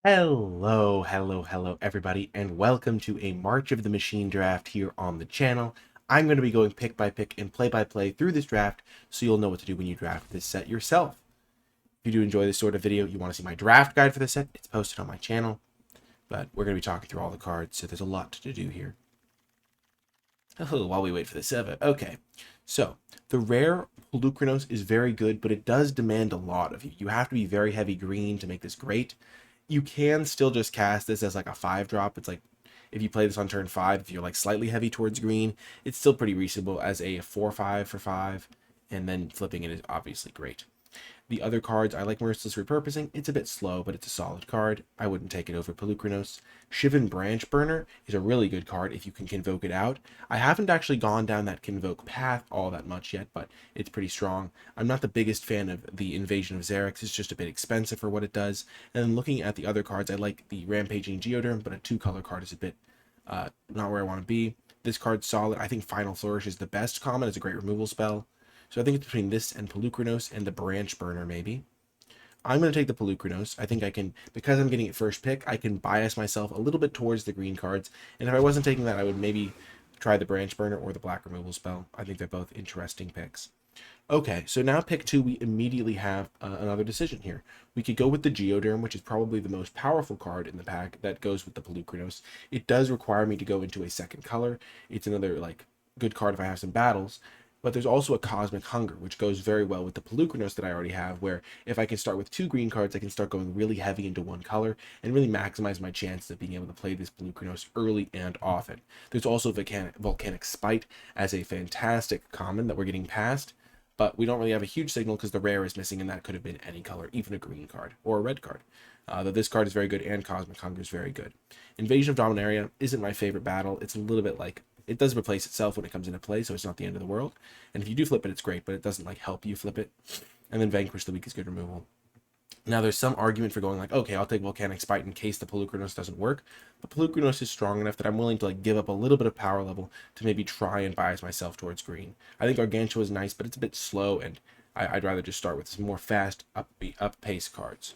Hello, everybody, and welcome to a March of the Machine draft here on the channel. I'm going to be going pick by pick and play by play through this draft, so you'll know what to do when you draft this set yourself. If you do enjoy this sort of video, you want to see my draft guide for this set, it's posted on my channel, but we're going to be talking through all the cards, so there's a lot to do here. Oh, while we wait for the server. Okay, so the rare Polukranos is very good, but it does demand a lot of you. You have to be very heavy green to make this great. You can still just cast this as like a 5-drop. It's like if you play this on turn 5, if you're like slightly heavy towards green, it's still pretty reasonable as a 4/5 for 5, and then flipping it is obviously great. The other cards, I like Merciless Repurposing. It's a bit slow, but it's a solid card. I wouldn't take it over Polukranos. Shivan Branch Burner is a really good card if you can Convoke it out. I haven't actually gone down that Convoke path all that much yet, but it's pretty strong. I'm not the biggest fan of the Invasion of Xerix. It's just a bit expensive for what it does. And then looking at the other cards, I like the Rampaging Geoderm, but a 2-color card is a bit not where I want to be. This card's solid. I think Final Flourish is the best common. It's a great removal spell. So I think it's between this and Polukranos and the Branch Burner, maybe. I'm going to take the Polukranos. I think I can, because I'm getting it first pick, I can bias myself a little bit towards the green cards. And if I wasn't taking that, I would maybe try the Branch Burner or the Black Removal spell. I think they're both interesting picks. Okay, so now pick 2, we immediately have another decision here. We could go with the Geoderm, which is probably the most powerful card in the pack that goes with the Polukranos. It does require me to go into a second color. It's another, like, good card if I have some battles. But there's also a Cosmic Hunger, which goes very well with the Polukranos that I already have, where if I can start with 2 green cards, I can start going really heavy into one color and really maximize my chances of being able to play this Polukranos early and often. There's also Volcanic Spite as a fantastic common that we're getting past, but we don't really have a huge signal because the rare is missing, and that could have been any color, even a green card or a red card. Though this card is very good and Cosmic Hunger is very good. Invasion of Dominaria isn't my favorite battle. It's a little bit like, it does replace itself when it comes into play, so it's not the end of the world. And if you do flip it, it's great, but it doesn't like help you flip it. And then Vanquish the Weak is good removal. Now, there's some argument for going like, okay, I'll take Volcanic Spite in case the Polukranos doesn't work. But Polukranos is strong enough that I'm willing to like give up a little bit of power level to maybe try and bias myself towards green. I think Gargantua is nice, but it's a bit slow, and I'd rather just start with some more fast, up-pace cards.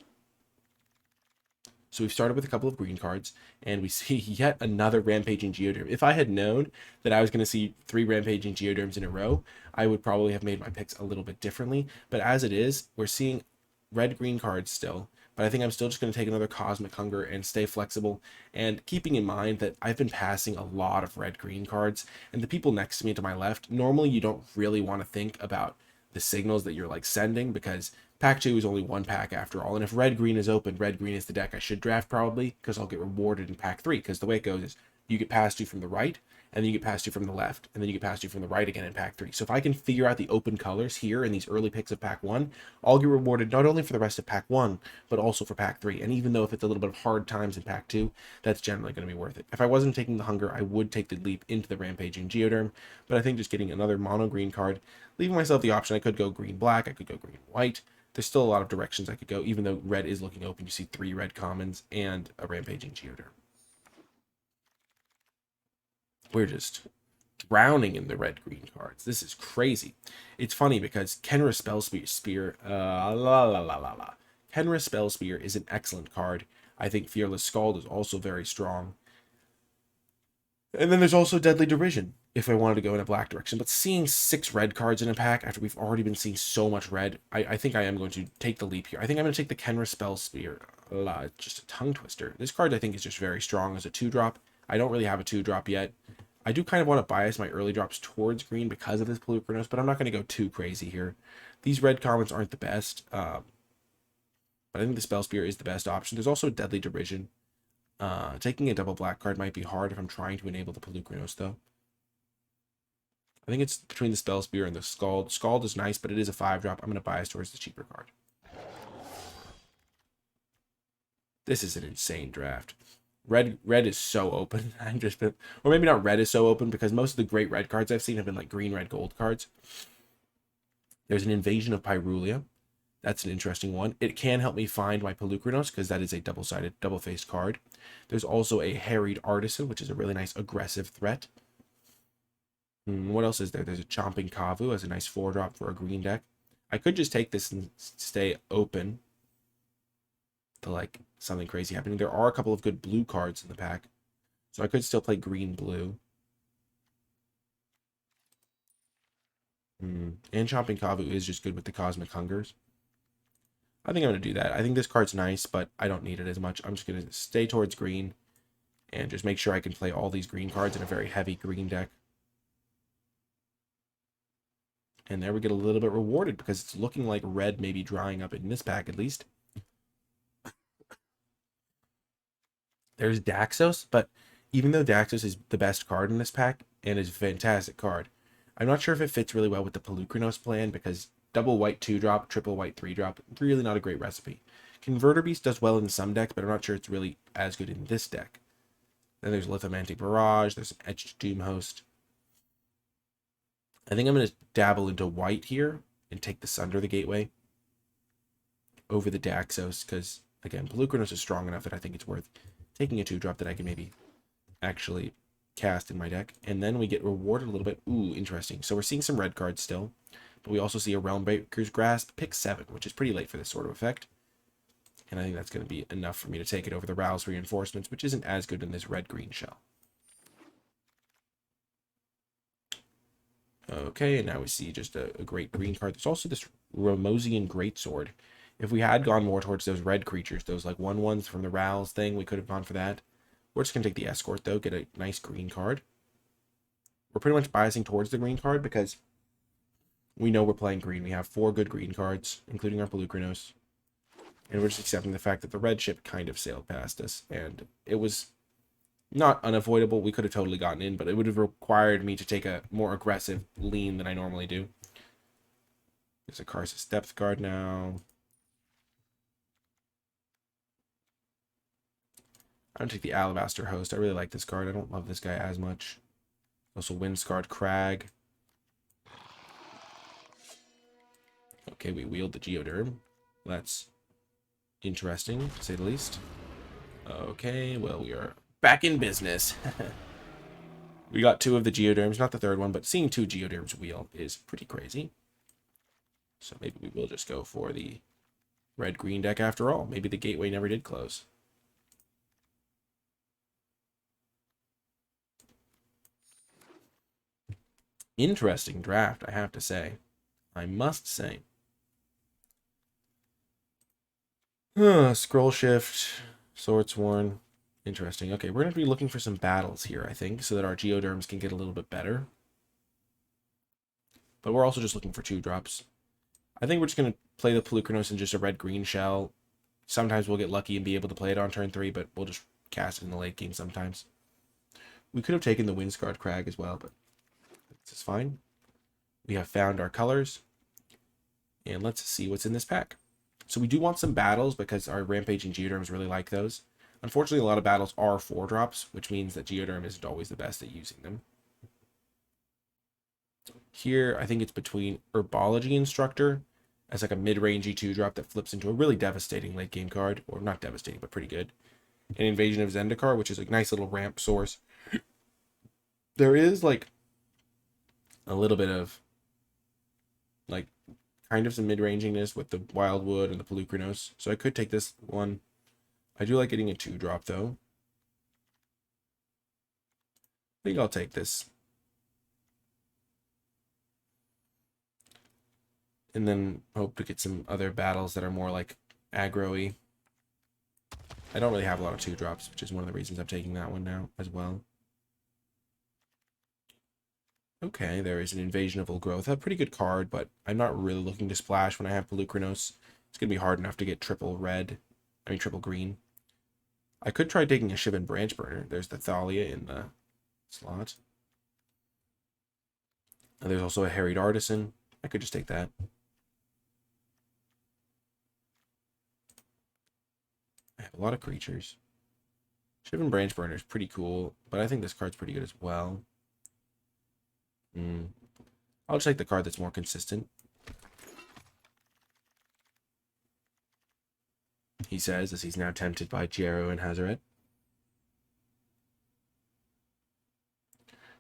So we've started with a couple of green cards, and we see yet another Rampaging Geoderm. If I had known that I was going to see 3 Rampaging Geoderms in a row, I would probably have made my picks a little bit differently. But as it is, we're seeing red-green cards still. But I think I'm still just going to take another Cosmic Hunger and stay flexible. And keeping in mind that I've been passing a lot of red-green cards, and the people next to me to my left, normally you don't really want to think about the signals that you're like sending, because pack 2 is only 1 pack after all, and if red-green is open, red-green is the deck I should draft probably, because I'll get rewarded in pack 3, because the way it goes is you get passed 2 from the right, and then you get passed 2 from the left, and then you get passed 2 from the right again in pack 3. So if I can figure out the open colors here in these early picks of pack 1, I'll get rewarded not only for the rest of pack 1, but also for pack 3, and even though if it's a little bit of hard times in pack 2, that's generally going to be worth it. If I wasn't taking the Hunger, I would take the leap into the Rampaging Geoderm, but I think just getting another mono green card, leaving myself the option, I could go green-black, I could go green-white. There's still a lot of directions I could go, even though red is looking open. You see 3 red commons and a Rampaging Geoderm. We're just drowning in the red-green cards. This is crazy. It's funny because Kenra Spell Spear, Kenra Spell Spear is an excellent card. I think Fearless Scald is also very strong. And then there's also Deadly Derision, if I wanted to go in a black direction. But seeing 6 red cards in a pack after we've already been seeing so much red, I think I am going to take the leap here. I think I'm going to take the Kenra Spell Spear. Just a tongue twister. This card I think is just very strong as a 2-drop. I don't really have a 2-drop yet. I do kind of want to bias my early drops towards green because of this Polukranos, but I'm not going to go too crazy here. These red commons aren't the best, but I think the Spell Spear is the best option. There's also Deadly Derision. Taking a double black card might be hard if I'm trying to enable the Polukranos, though. I think it's between the Spell Spear and the Scald. Scald is nice, but it is a 5-drop. I'm going to bias towards the cheaper card. This is an insane draft. Red is so open. Or maybe not red is so open, because most of the great red cards I've seen have been like green, red, gold cards. There's an Invasion of Pyrulia. That's an interesting one. It can help me find my Polukranos, because that is a double-sided, double-faced card. There's also a Harried Artisan, which is a really nice aggressive threat. What else is there? There's a Chomping Kavu as a nice 4-drop for a green deck. I could just take this and stay open to like something crazy happening. There are a couple of good blue cards in the pack, so I could still play green-blue. And Chomping Kavu is just good with the Cosmic Hungers. I think I'm going to do that. I think this card's nice, but I don't need it as much. I'm just going to stay towards green and just make sure I can play all these green cards in a very heavy green deck. And there we get a little bit rewarded because it's looking like red may be drying up in this pack at least. There's Daxos, but even though Daxos is the best card in this pack and is a fantastic card, I'm not sure if it fits really well with the Pelucranos plan because double white 2-drop, triple white 3-drop, really not a great recipe. Converter Beast does well in some decks, but I'm not sure it's really as good in this deck. Then there's Lithomantic Barrage, there's Etched Doom Host. I think I'm going to dabble into white here and take the Sunder the Gateway over the Daxos because, again, Pelucranos is strong enough that I think it's worth taking a 2-drop that I can maybe actually cast in my deck. And then we get rewarded a little bit. Ooh, interesting. So we're seeing some red cards still, but we also see a Realmbreaker's Grasp, pick 7, which is pretty late for this sort of effect. And I think that's going to be enough for me to take it over the Rouse Reinforcements, which isn't as good in this red-green shell. Okay, and now we see just a great green card. There's also this Ramosian Greatsword. If we had gone more towards those red creatures, those like 1/1s from the Rouse thing, we could have gone for that. We're just going to take the Escort, though, get a nice green card. We're pretty much biasing towards the green card because we know we're playing green. We have 4 good green cards, including our Pelucranos. And we're just accepting the fact that the red ship kind of sailed past us. And it was not unavoidable. We could have totally gotten in, but it would have required me to take a more aggressive lean than I normally do. There's a Karsus Depth Guard now. I'm going to take the Alabaster Host. I really like this card. I don't love this guy as much. Also Windscarred Crag. Okay, we wield the Geoderm. That's interesting, to say the least. Okay, well, we are back in business. We got 2 of the Geoderms, not the third one, but seeing 2 Geoderms wheel is pretty crazy. So maybe we will just go for the red-green deck after all. Maybe the gateway never did close. Interesting draft, I have to say. I must say. Scroll Shift, Swordsworn. Interesting. Okay, we're going to be looking for some battles here, I think, so that our Geoderms can get a little bit better. But we're also just looking for 2-drops. I think we're just going to play the Pelucranos in just a red-green shell. Sometimes we'll get lucky and be able to play it on turn 3, but we'll just cast it in the late game sometimes. We could have taken the Windscarred Crag as well, but this is fine. We have found our colors. And let's see what's in this pack. So we do want some battles because our Rampaging Geoderms really like those. Unfortunately, a lot of battles are 4-drops, which means that Geoderm isn't always the best at using them. Here, I think it's between Herbology Instructor as like a mid-rangey 2-drop that flips into a really devastating late-game card. Or not devastating, but pretty good. And Invasion of Zendikar, which is a nice little ramp source. There is like a little bit of like kind of some mid-ranginess with the Wildwood and the Pelucranos. So I could take this one. I do like getting a 2-drop, though. I think I'll take this. And then hope to get some other battles that are more like aggro-y. I don't really have a lot of 2-drops, which is one of the reasons I'm taking that one now as well. Okay, there is an Invasion of Ulgrowth. A pretty good card, but I'm not really looking to splash when I have Pelucranos. It's going to be hard enough to get triple green. I could try taking a Shivan Branchburner. There's the Thalia in the slot. And there's also a Harried Artisan. I could just take that. I have a lot of creatures. Shivan Branchburner is pretty cool, but I think this card's pretty good as well. I'll just take the card that's more consistent. He says, as he's now tempted by Jero and Hazaret.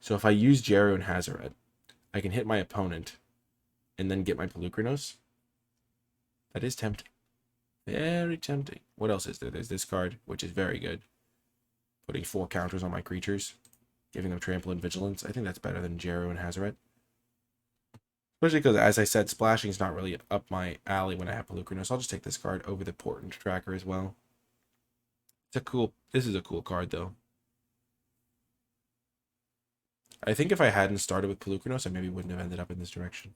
So if I use Jero and Hazaret, I can hit my opponent and then get my Pelucranos. That is tempting. Very tempting. What else is there? There's this card, which is very good. Putting 4 counters on my creatures. Giving them trample and vigilance. I think that's better than Jero and Hazaret. Especially because, as I said, splashing is not really up my alley when I have Pelucrano, so I'll just take this card over the Portent Tracker as well. This is a cool card, though. I think if I hadn't started with Pelucranos, I maybe wouldn't have ended up in this direction.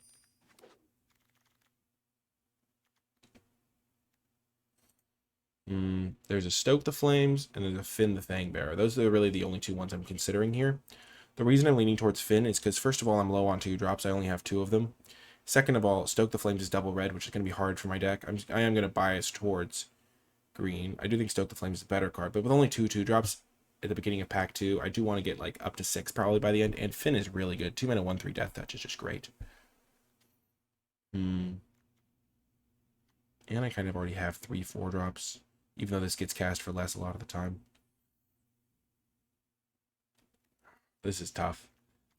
There's a Stoke the Flames, and there's a Finn the Fangbearer. Those are really the only 2 ones I'm considering here. The reason I'm leaning towards Finn is because, first of all, I'm low on 2 drops. I only have 2 of them. Second of all, Stoke the Flames is double red, which is going to be hard for my deck. I am going to bias towards green. I do think Stoke the Flames is a better card, but with only 2 drops at the beginning of pack 2, I do want to get like up to 6 probably by the end, and Finn is really good. 2 mana 1/3 Death Touch is just great. And I kind of already have 3 4-drops, even though this gets cast for less a lot of the time. This is tough.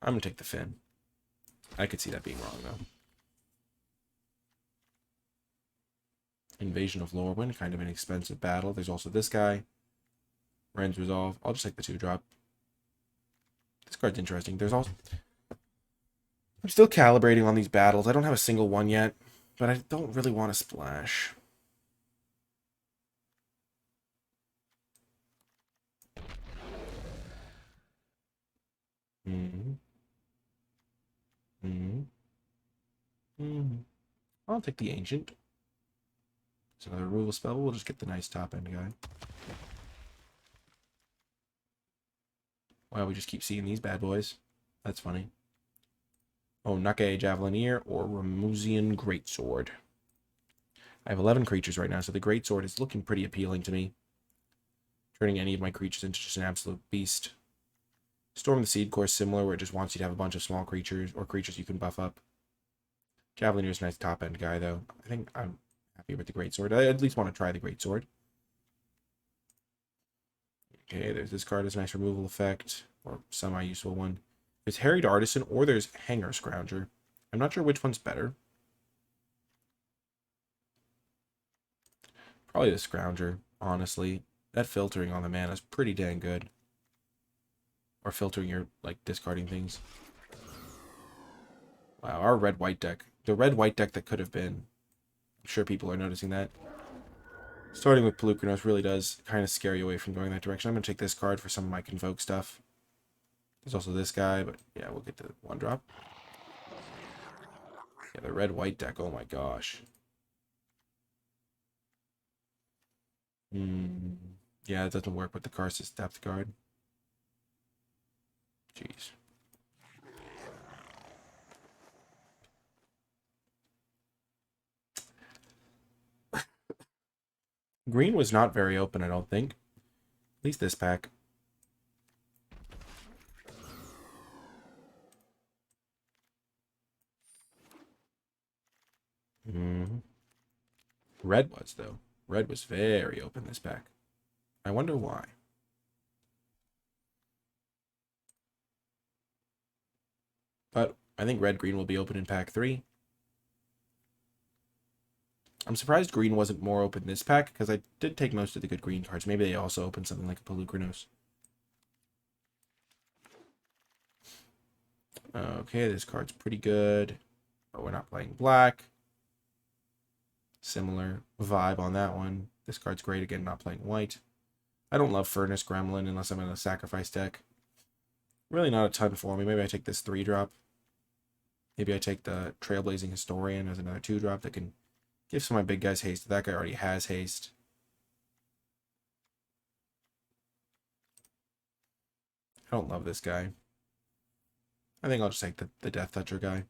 I'm going to take the Finn. I could see that being wrong, though. Invasion of Lorwyn, kind of an expensive battle. There's also this guy. Ren's Resolve. I'll just take the 2-drop. This card's interesting. There's also... I'm still calibrating on these battles. I don't have a single one yet, but I don't really want to splash. I'll take the Ancient. It's another removal spell. We'll just get the nice top end guy. Wow, we just keep seeing these bad boys. That's funny. Oh, Nake Javelineer or Ramusian Greatsword. I have 11 creatures right now, so the Greatsword is looking pretty appealing to me. Turning any of my creatures into just an absolute beast. Storm the Seed Core is similar, where it just wants you to have a bunch of small creatures, or creatures you can buff up. Javelineer is a nice top-end guy, though. I think I'm happy with the Greatsword. I at least want to try the Greatsword. Okay, there's this card as a nice removal effect, or semi-useful one. There's Harried Artisan, or there's Hanger Scrounger. I'm not sure which one's better. Probably the Scrounger, honestly. That filtering on the mana is pretty dang good. Or filtering your, like, discarding things. Wow, our red-white deck. The red-white deck that could have been. I'm sure people are noticing that. Starting with Pelucranos really does kind of scare you away from going that direction. I'm going to take this card for some of my Convoke stuff. There's also this guy, but yeah, we'll get the 1-drop. Yeah, the red-white deck, oh my gosh. Yeah, it doesn't work with the Karsus Depth card. Jeez. Green was not very open, I don't think. At least this pack. Red was, though. Red was very open this pack. I wonder why. But I think red-green will be open in pack 3. I'm surprised green wasn't more open this pack, because I did take most of the good green cards. Maybe they also opened something like a Pelucranos. Okay, this card's pretty good, but we're not playing black. Similar vibe on that one. This card's great, again, not playing white. I don't love Furnace Gremlin unless I'm in a sacrifice deck. Really not a ton for me. Maybe I take this 3-drop. Maybe I take the Trailblazing Historian as another 2-drop that can give some of my big guys haste. That guy already has haste. I don't love this guy. I think I'll just take the Death Toucher guy.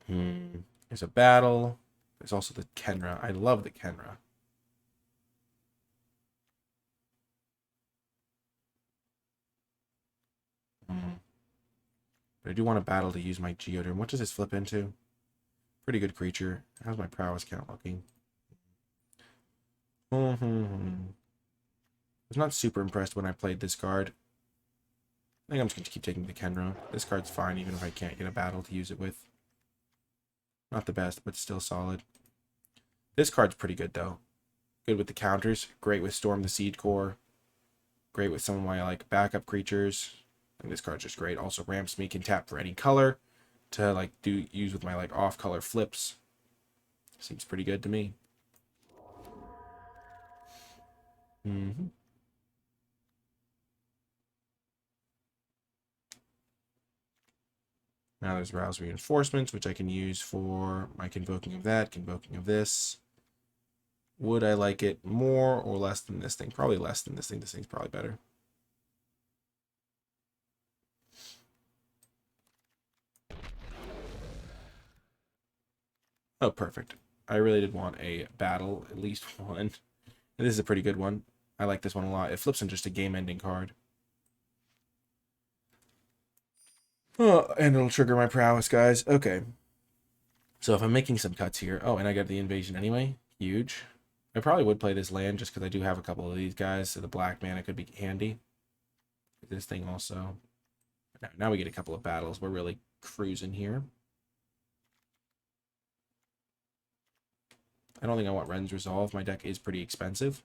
There's a battle. There's also the Kenra. I love the Kenra. But I do want a battle to use my Geoderm. What does this flip into? Pretty good creature. How's my prowess count looking? I was not super impressed when I played this card. I think I'm just going to keep taking the Kenra. This card's fine even if I can't get a battle to use it with. Not the best, but still solid. This card's pretty good, though. Good with the counters. Great with Storm the Seed Core. Great with some of my like backup creatures. I think this card's just great. Also ramps me, can tap for any color to like use with my like off-color flips. Seems pretty good to me. Now there's Rouse Reinforcements, which I can use for my Convoking of that, Convoking of this. Would I like it more or less than this thing? Probably less than this thing. This thing's probably better. Oh, perfect. I really did want a battle, at least one. And this is a pretty good one. I like this one a lot. It flips in just a game-ending card. Oh, and it'll trigger my prowess, guys. Okay. So if I'm making some cuts here... Oh, and I got the invasion anyway. Huge. I probably would play this land just because I do have a couple of these guys. So the black mana could be handy. This thing also. Now we get a couple of battles. We're really cruising here. I don't think I want Ren's Resolve. My deck is pretty expensive.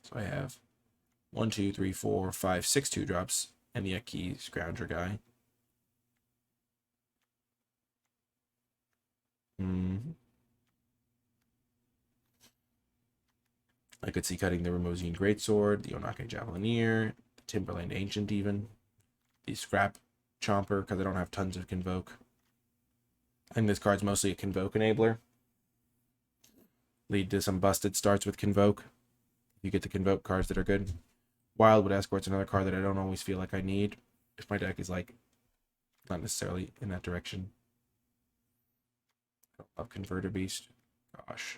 So I have 1, 2, 3, 4, 5, 6 2-drops, and the Aki Scrounger guy. I could see cutting the Ramosian Greatsword, the Onake Javelineer, the Timberland Ancient even, the Scrap Chomper, because I don't have tons of Convoke. I think this card's mostly a Convoke enabler. Lead to some busted starts with Convoke. You get the Convoke cards that are good. Wildwood Escort's another card that I don't always feel like I need if my deck is like not necessarily in that direction. I don't love Converter Beast. Gosh.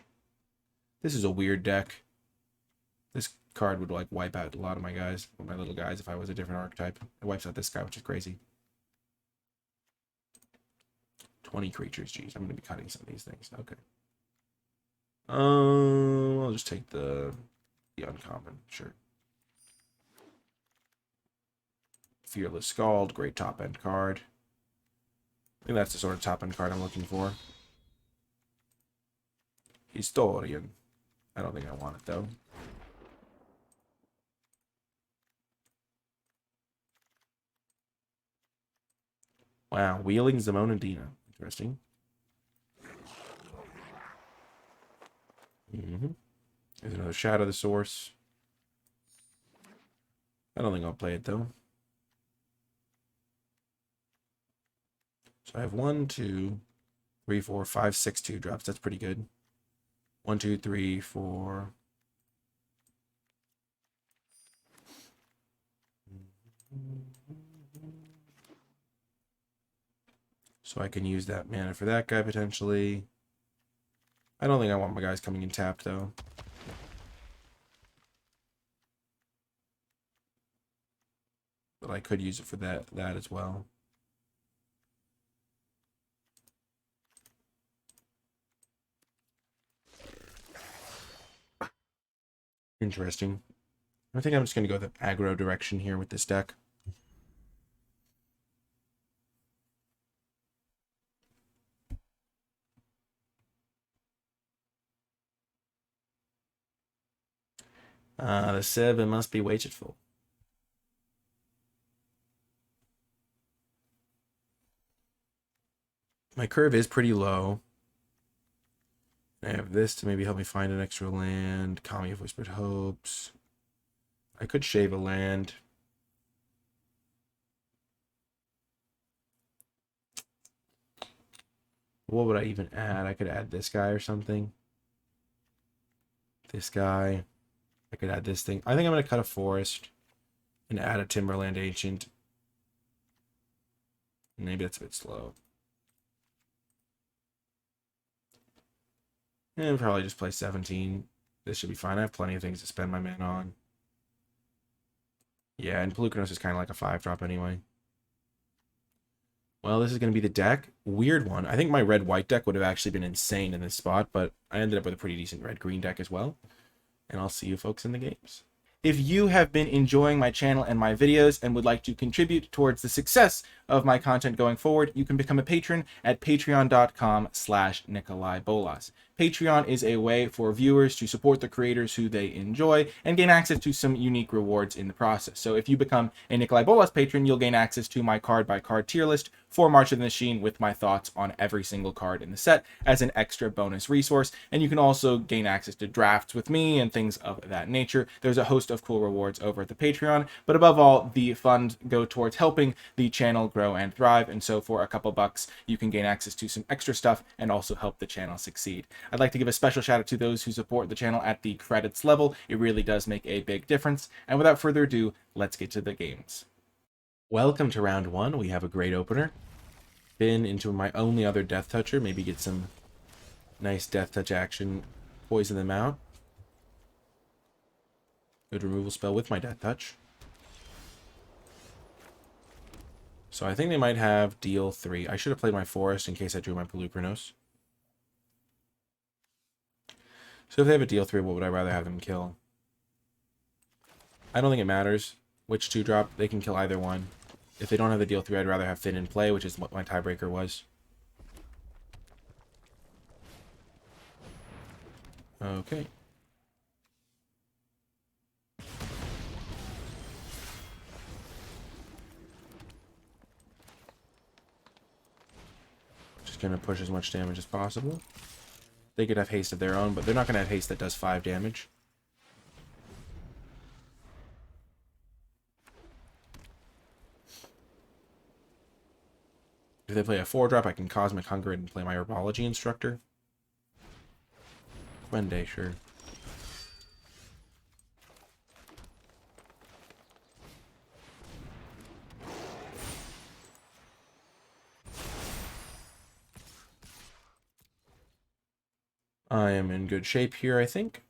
This is a weird deck. This card would like wipe out a lot of my guys, my little guys, if I was a different archetype. It wipes out this guy, which is crazy. 20 creatures, geez. I'm going to be cutting some of these things. Okay. I'll just take the uncommon, sure. Fearless Scald, great top end card. I think that's the sort of top end card I'm looking for. Historian. I don't think I want it though. Wow, Wheeling Zamonadina. Interesting. There's another Shadow the Source. I don't think I'll play it though. So I have 1, 2, 3, 4, 5, 6 2-drops. That's pretty good. 1, 2, 3, 4. So I can use that mana for that guy potentially. I don't think I want my guys coming in tapped though. But I could use it for that as well. Interesting. I think I'm just going to go the aggro direction here with this deck. The 7 must be weighted full. My curve is pretty low. I have this to maybe help me find an extra land. Kami of Whispered Hopes. I could shave a land. What would I even add? I could add this guy or something. This guy. I could add this thing. I think I'm going to cut a forest and add a Timberland Ancient. Maybe that's a bit slow. And probably just play 17. This should be fine. I have plenty of things to spend my mana on. Yeah, and Pelucanos is kind of like a 5-drop anyway. Well, this is going to be the deck. Weird one. I think my red-white deck would have actually been insane in this spot, but I ended up with a pretty decent red-green deck as well. And I'll see you folks in the games. If you have been enjoying my channel and my videos and would like to contribute towards the success of my content going forward, you can become a patron at patreon.com/NicolaiBolas. Patreon is a way for viewers to support the creators who they enjoy and gain access to some unique rewards in the process. So if you become a NicolaiBolas patron, you'll gain access to my card-by-card tier list for March of the Machine with my thoughts on every single card in the set as an extra bonus resource. And you can also gain access to drafts with me and things of that nature. There's a host of cool rewards over at the Patreon, but above all, the funds go towards helping the channel grow and thrive. And so for a couple bucks, you can gain access to some extra stuff and also help the channel succeed. I'd like to give a special shout out to those who support the channel at the credits level. It really does make a big difference. And without further ado, let's get to the games. Welcome to round one. We have a great opener. Spin into my only other Death Toucher. Maybe get some nice Death Touch action. Poison them out. Good removal spell with my Death Touch. So I think they might have deal 3. I should have played my Forest in case I drew my Pelucranos. So if they have a deal 3, what would I rather have them kill? I don't think it matters which 2-drop. They can kill either one. If they don't have the deal 3, I'd rather have Finn in play, which is what my tiebreaker was. Okay. Just gonna push as much damage as possible. They could have haste of their own, but they're not gonna have haste that does 5 damage. If they play a 4-drop, I can Cosmic Hunger and play my Herbology Instructor. Quende, sure. I am in good shape here, I think.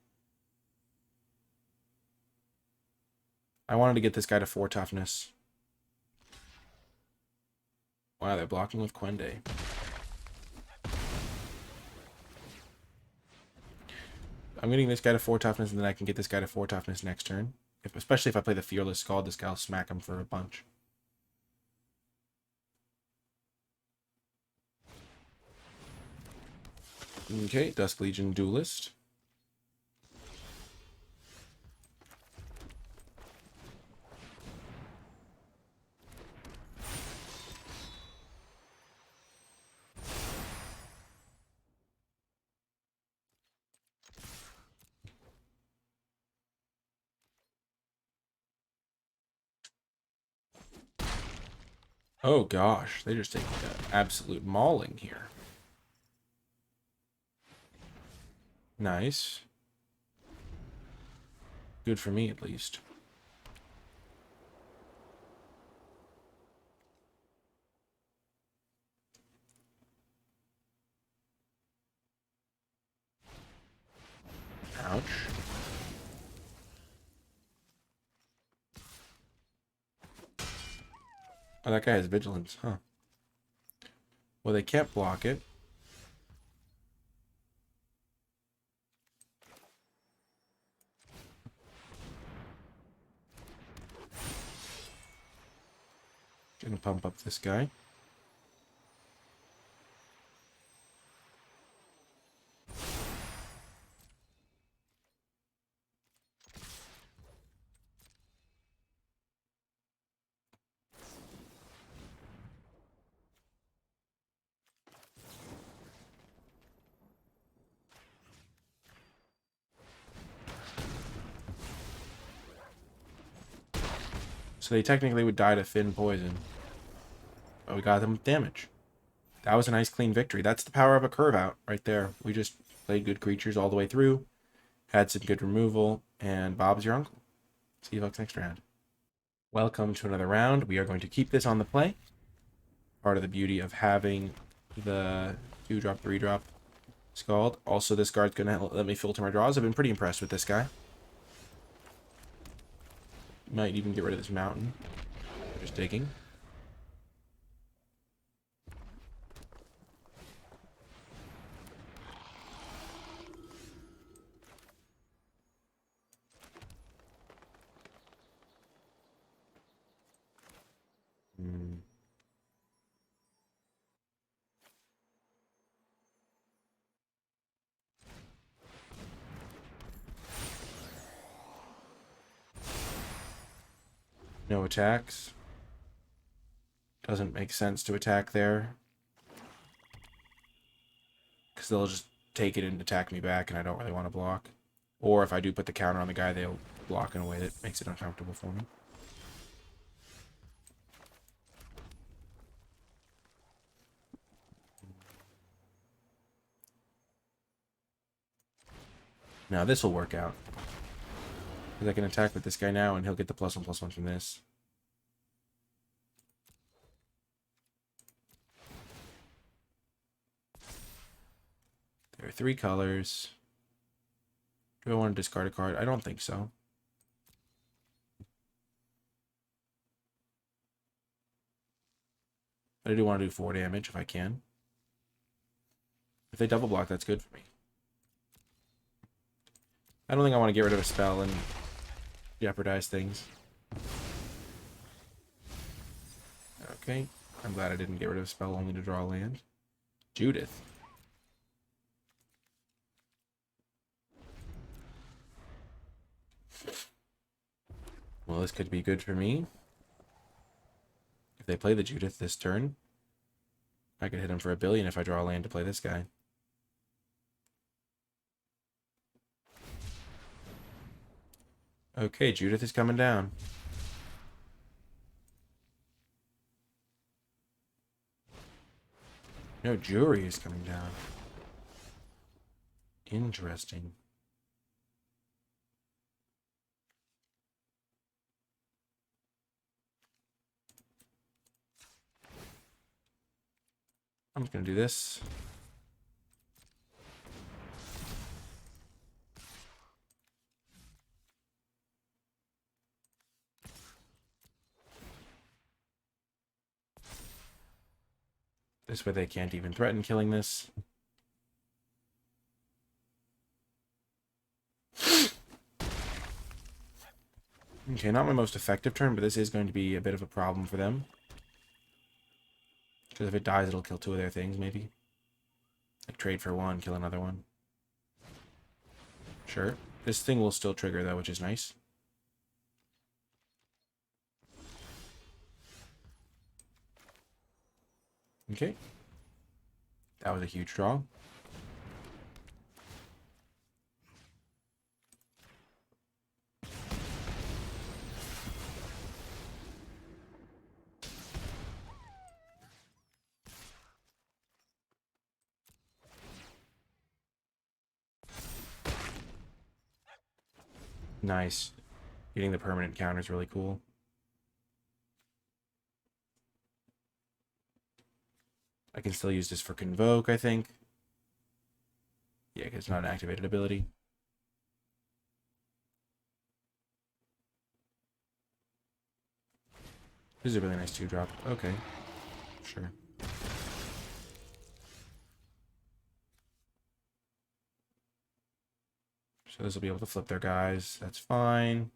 I wanted to get this guy to 4 toughness. Wow, they're blocking with Quende. I'm getting this guy to 4 toughness, and then I can get this guy to 4 toughness next turn. Especially if I play the Fearless Scald, this guy will smack him for a bunch. Okay, Dusk Legion Duelist. Oh gosh, they just take an absolute mauling here. Nice. Good for me, at least. Ouch. Oh, that guy has Vigilance, huh? Well, they can't block it. Gonna pump up this guy. So they technically would die to Finn poison. But we got them with damage. That was a nice clean victory. That's the power of a curve out right there. We just played good creatures all the way through. Had some good removal. And Bob's your uncle. See you folks next round. Welcome to another round. We are going to keep this on the play. Part of the beauty of having the 2-drop, 3-drop Scald. Also, this guard's going to let me filter my draws. I've been pretty impressed with this guy. Might even get rid of this mountain. Just digging. No attacks. Doesn't make sense to attack there. Because they'll just take it and attack me back, and I don't really want to block. Or if I do put the counter on the guy, they'll block in a way that makes it uncomfortable for me. Now this will work out. Because I can attack with this guy now, and he'll get the +1/+1 from this. There are 3 colors. Do I want to discard a card? I don't think so. But I do want to do 4 damage if I can. If they double block, that's good for me. I don't think I want to get rid of a spell and jeopardize things. Okay. I'm glad I didn't get rid of a spell only to draw a land. Judith. Well, this could be good for me. If they play the Judith this turn, I could hit him for 1 billion if I draw a land to play this guy. Okay, Judith is coming down. No, Jury is coming down. Interesting. I'm just going to do this. This way they can't even threaten killing this. Okay, not my most effective turn, but this is going to be a bit of a problem for them. Because if it dies, it'll kill 2 of their things, maybe. Like trade for 1, kill another one. Sure. This thing will still trigger, though, which is nice. Okay. That was a huge draw. Nice. Getting the permanent counter is really cool. I can still use this for Convoke, I think. Yeah, because it's not an activated ability. This is a really nice 2-drop. Okay. Sure. So this will be able to flip their guys. That's fine.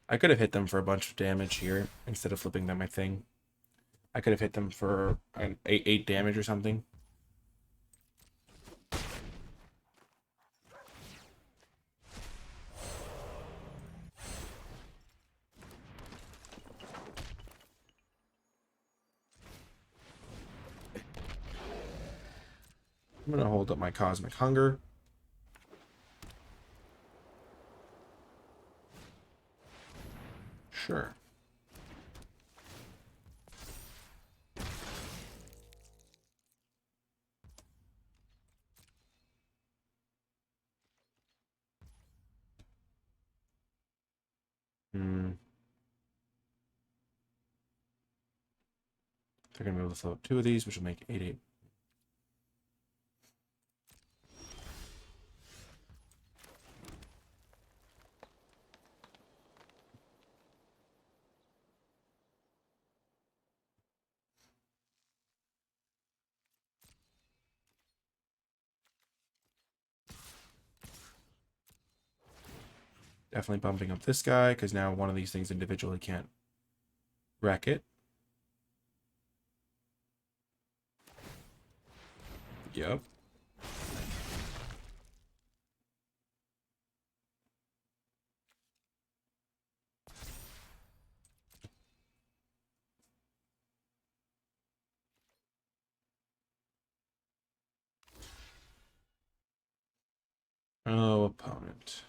I could have hit them for a bunch of damage here instead of flipping them my thing. I could have hit them for an 8 damage or something. I'm going to hold up my Cosmic Hunger. Sure. They're going to be able to throw up 2 of these, which will make 8/8. Definitely bumping up this guy, because now one of these things individually can't wreck it. Yep. Oh, opponent.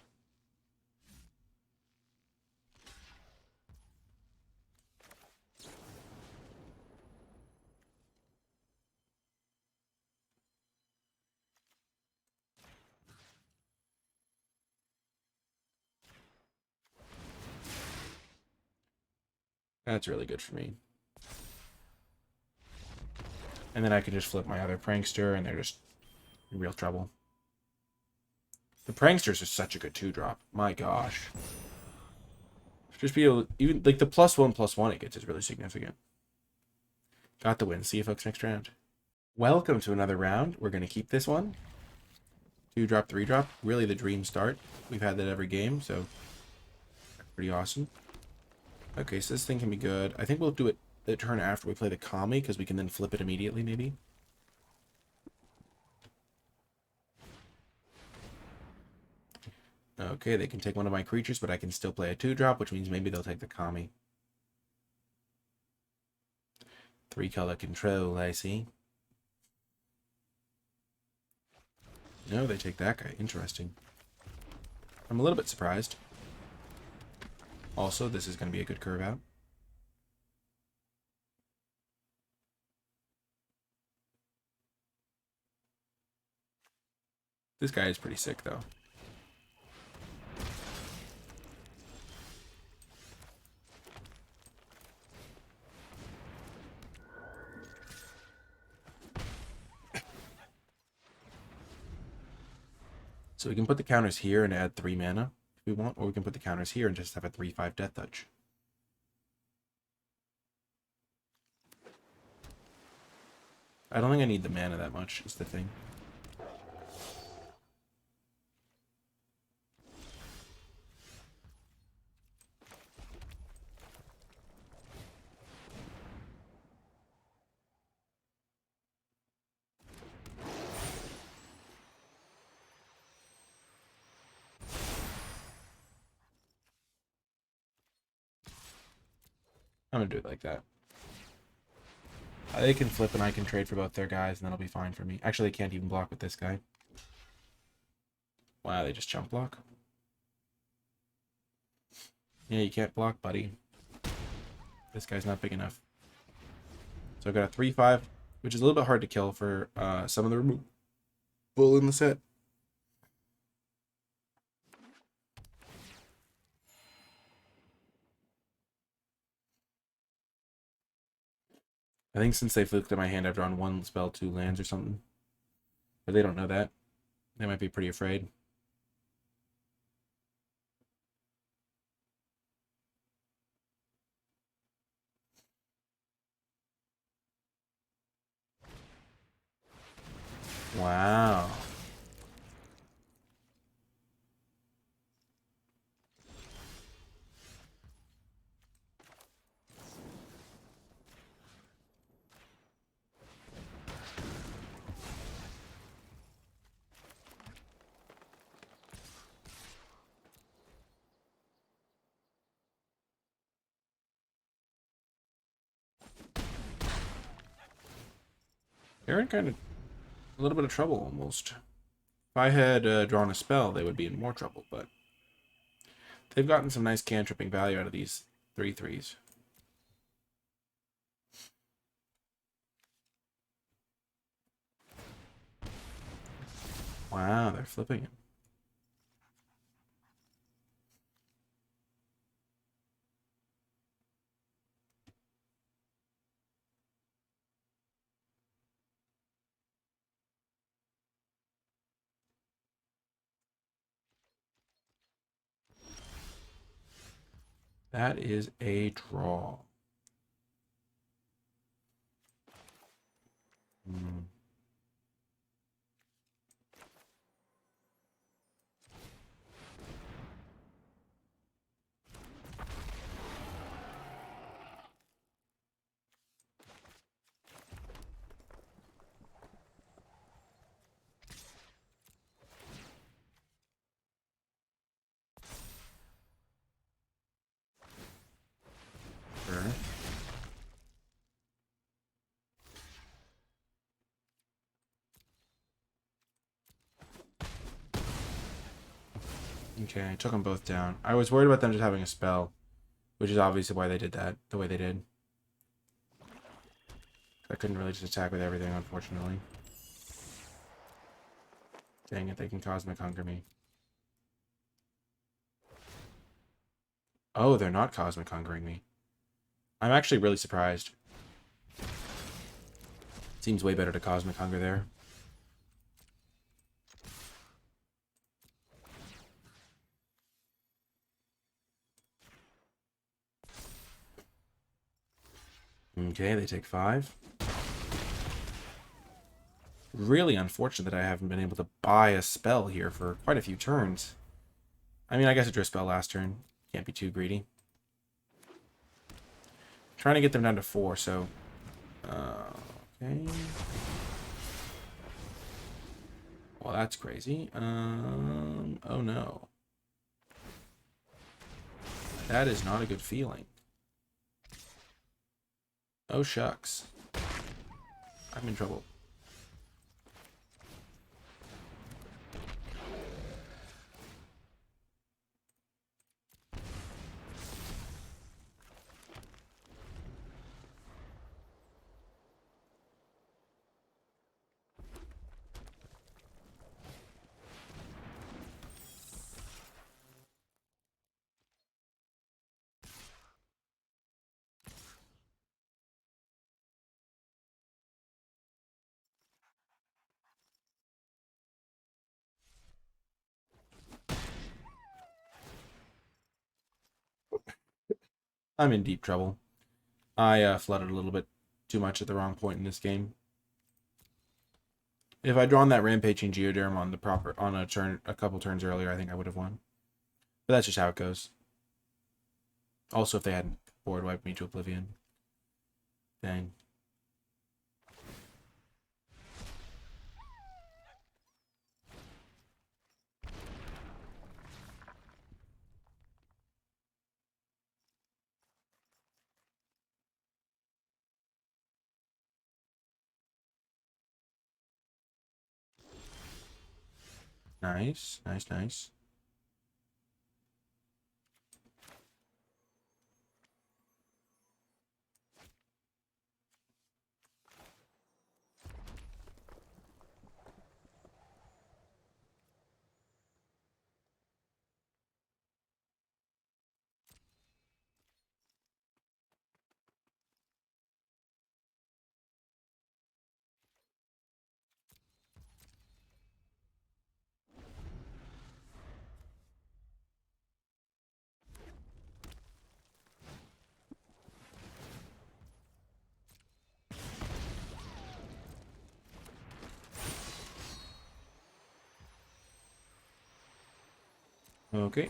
That's really good for me. And then I can just flip my other prankster, and they're just in real trouble. The pranksters are such a good 2-drop. My gosh. Just be able to, even like the +1/+1 it gets is really significant. Got the win. See you folks next round. Welcome to another round. We're going to keep this one. 2-drop, 3-drop. Really the dream start. We've had that every game, so pretty awesome. Okay, so this thing can be good. I think we'll do it the turn after we play the Kami, because we can then flip it immediately, maybe. Okay, they can take one of my creatures, but I can still play a 2-drop, which means maybe they'll take the Kami. 3-color control, I see. No, they take that guy. Interesting. I'm a little bit surprised. Also, this is going to be a good curve out. This guy is pretty sick, though. So we can put the counters here and add 3 mana if we want, or we can put the counters here and just have a 3/5 Death Touch. I don't think I need the mana that much, is the thing. I'm going to do it like that. They can flip and I can trade for both their guys, and that'll be fine for me. Actually, they can't even block with this guy. Wow, they just jump block. Yeah, you can't block, buddy. This guy's not big enough. So I've got a 3/5, which is a little bit hard to kill for some of the removal in the set. I think since they've looked at my hand, I've drawn 1 spell, 2 lands or something. But they don't know that. They might be pretty afraid. Wow. They're in kind of a little bit of trouble almost. If I had drawn a spell, they would be in more trouble, but they've gotten some nice cantripping value out of these 3/3s. Wow, they're flipping it. That is a draw. Hmm. Okay, I took them both down. I was worried about them just having a spell, which is obviously why they did that the way they did. I couldn't really just attack with everything, unfortunately. Dang it, they can Cosmic Hunger me. Oh, they're not Cosmic Hungering me. I'm actually really surprised. Seems way better to Cosmic Hunger there. Okay, they take 5. Really unfortunate that I haven't been able to buy a spell here for quite a few turns. I mean, I guess I drew a spell last turn. Can't be too greedy. Trying to get them down to 4, so... okay. Well, that's crazy. Oh no. That is not a good feeling. Oh shucks. I'm in trouble. I'm in deep trouble. I flooded a little bit too much at the wrong point in this game. If I'd drawn that Rampaging Geoderm on a couple turns earlier, I think I would have won. But that's just how it goes. Also, if they hadn't board wiped me to oblivion. Dang. Nice, nice, nice. Okay.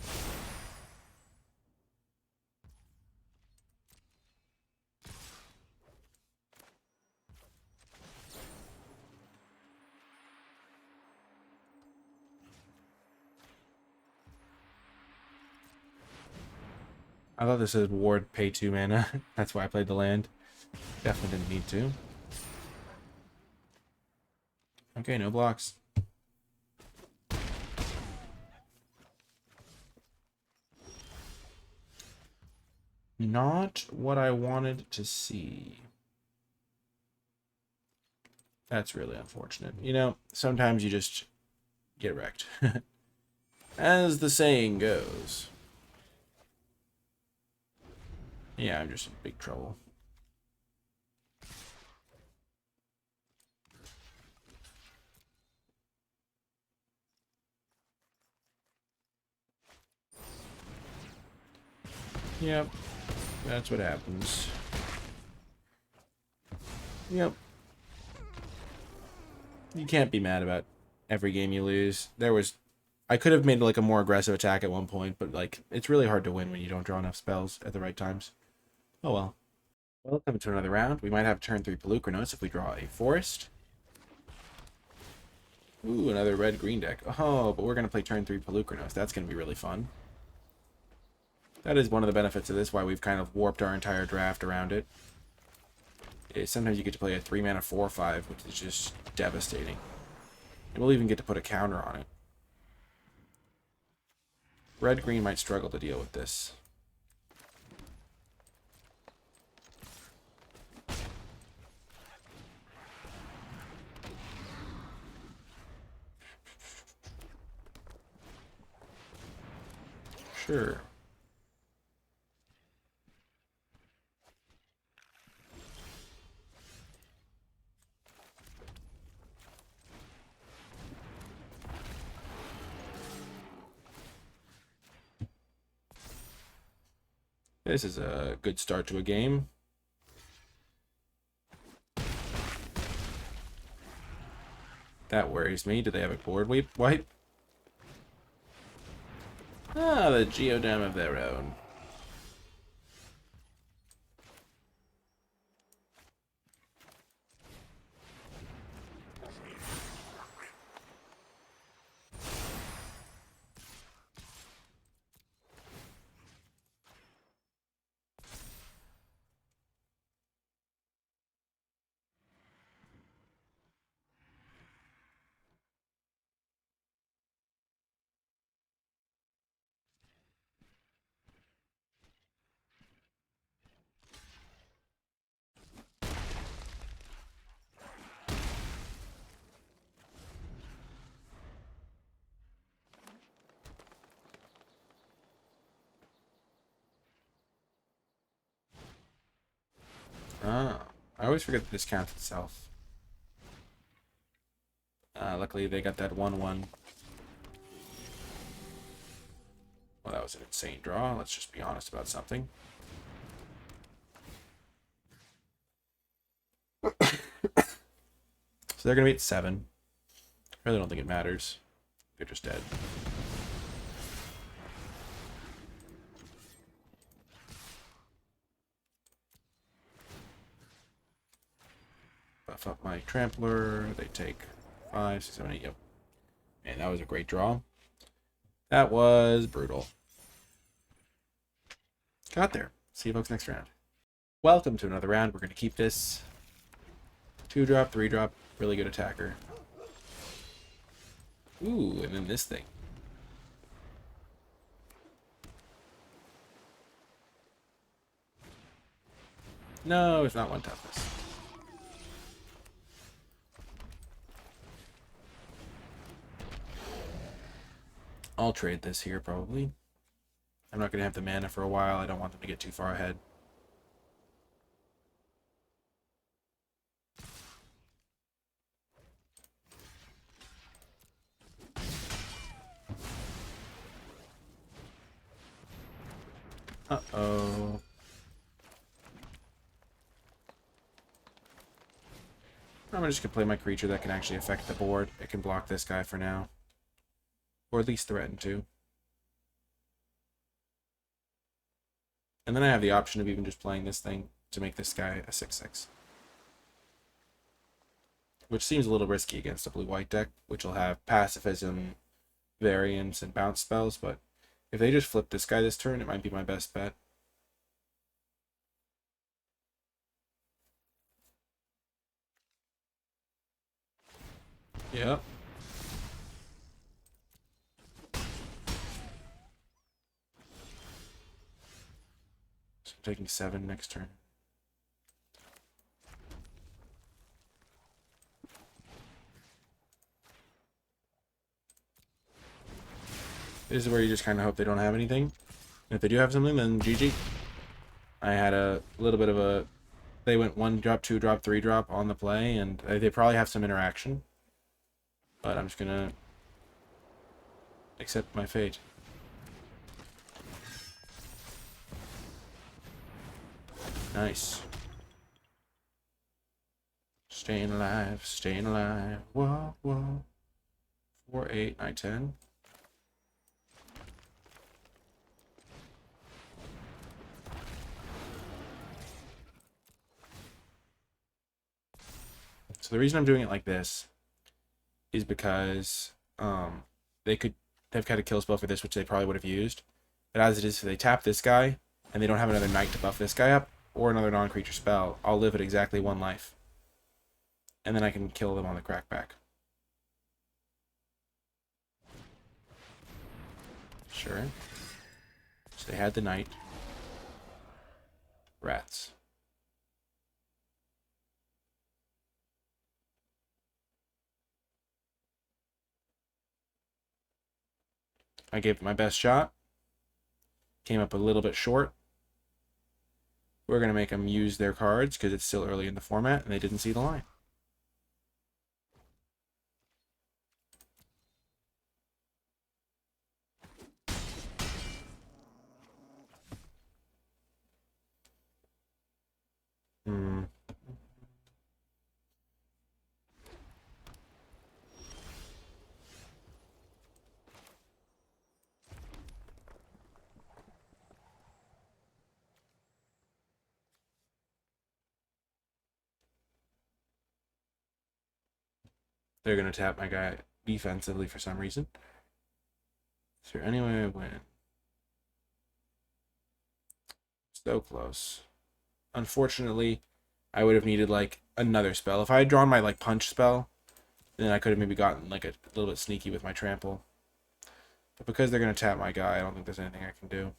I thought this said ward pay 2 mana. That's why I played the land. Definitely didn't need to. Okay, no blocks. Not what I wanted to see. That's really unfortunate. You know, sometimes you just get wrecked. As the saying goes. Yeah, I'm just in big trouble. Yep. That's what happens. Yep. You can't be mad about every game you lose. I could have made like a more aggressive attack at one point, but like it's really hard to win when you don't draw enough spells at the right times. Oh well. Welcome to another round. We might have turn 3 Pelucranos if we draw a forest. Ooh, another red-green deck. Oh, but we're going to play turn 3 Pelucranos. That's going to be really fun. That is one of the benefits of this, why we've kind of warped our entire draft around it. Sometimes you get to play a 3-mana 4/5, which is just devastating. And we'll even get to put a counter on it. Red-green might struggle to deal with this. Sure. This is a good start to a game. That worries me. Do they have a board wipe? Ah, the Geodam of their own. Ah, I always forget that this counts itself. Luckily, they got that 1-1. Well, that was an insane draw. Let's just be honest about something. So they're going to be at 7. I really don't think it matters. They're just dead. Buff up my Trampler. They take 5, 6, 7, 8. Yep. And that was a great draw. That was brutal. Got there. See you folks next round. Welcome to another round. We're going to keep this 2-drop, 3-drop. Really good attacker. Ooh, and then this thing. No, it's not 1 toughness. I'll trade this here, probably. I'm not going to have the mana for a while. I don't want them to get too far ahead. Uh-oh. I'm just going to play my creature that can actually affect the board. It can block this guy for now. Or at least threaten to. And then I have the option of even just playing this thing to make this guy a 6/6. Which seems a little risky against a blue-white deck, which will have pacifism, variance, and bounce spells, but if they just flip this guy this turn, it might be my best bet. Yep. So I'm taking 7 next turn. This is where you just kind of hope they don't have anything. And if they do have something, then GG. I had a little bit of a... They went 1-drop, 2-drop, 3-drop on the play, and they probably have some interaction. But I'm just going to accept my fate. Nice. Staying alive, staying alive. Whoa, whoa. 4, 8, 9, 10. So the reason I'm doing it like this is because they could have had a kill spell for this, which they probably would have used. But as it is, if they tap this guy and they don't have another knight to buff this guy up or another non-creature spell, I'll live at exactly 1 life. And then I can kill them on the crackback. Sure. They had the knight. Rats. I gave it my best shot. Came up a little bit short. We're going to make them use their cards because it's still early in the format and they didn't see the line. They're going to tap my guy defensively for some reason. Is there any way I win? So close. Unfortunately, I would have needed like another spell. If I had drawn my like punch spell, then I could have maybe gotten like a little bit sneaky with my trample. But because they're going to tap my guy, I don't think there's anything I can do.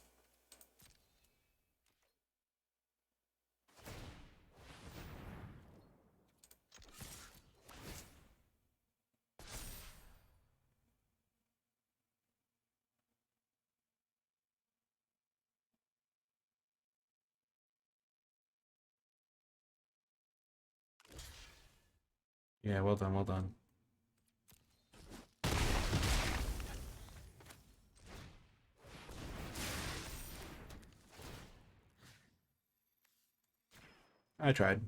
Yeah, well done, well done. I tried.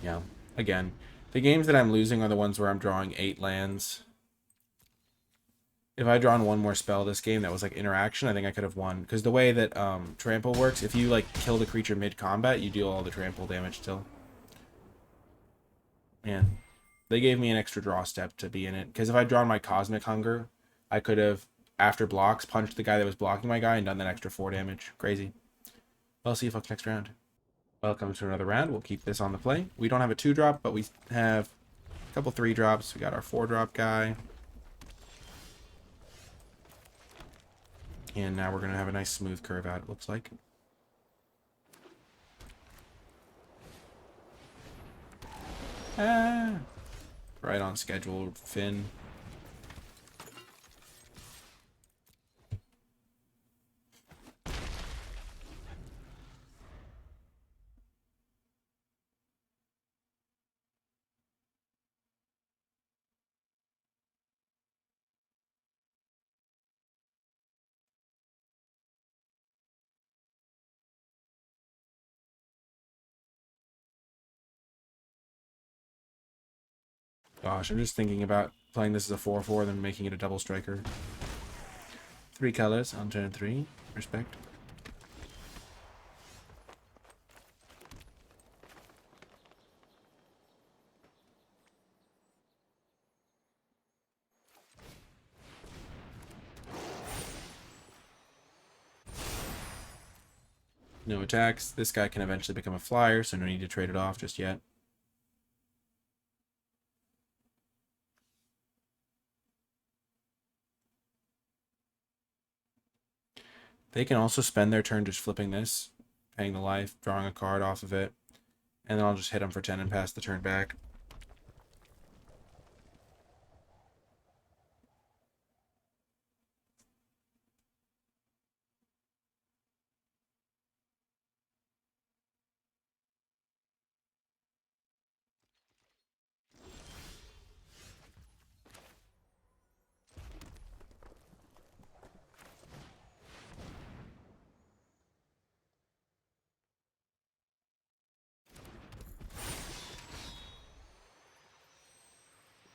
Yeah. Again, the games that I'm losing are the ones where I'm drawing 8 lands. If I had drawn one more spell this game that was like interaction, I think I could have won. Because the way that trample works, if you like kill the creature mid-combat, you deal all the trample damage still. Man, they gave me an extra draw step to be in it. Because if I'd drawn my Cosmic Hunger, I could have, after blocks, punched the guy that was blocking my guy and done that extra 4 damage. Crazy. I'll see you folks next round. Welcome to another round. We'll keep this on the play. We don't have a 2-drop, but we have a couple 3-drops. We got our 4-drop guy. And now we're going to have a nice smooth curve out, it looks like. Ah, right on schedule, Finn. Gosh, I'm just thinking about playing this as a 4/4, then making it a double striker. 3 colors on turn 3. Respect. No attacks. This guy can eventually become a flyer, so no need to trade it off just yet. They can also spend their turn just flipping this, paying the life, drawing a card off of it, and then I'll just hit them for 10 and pass the turn back.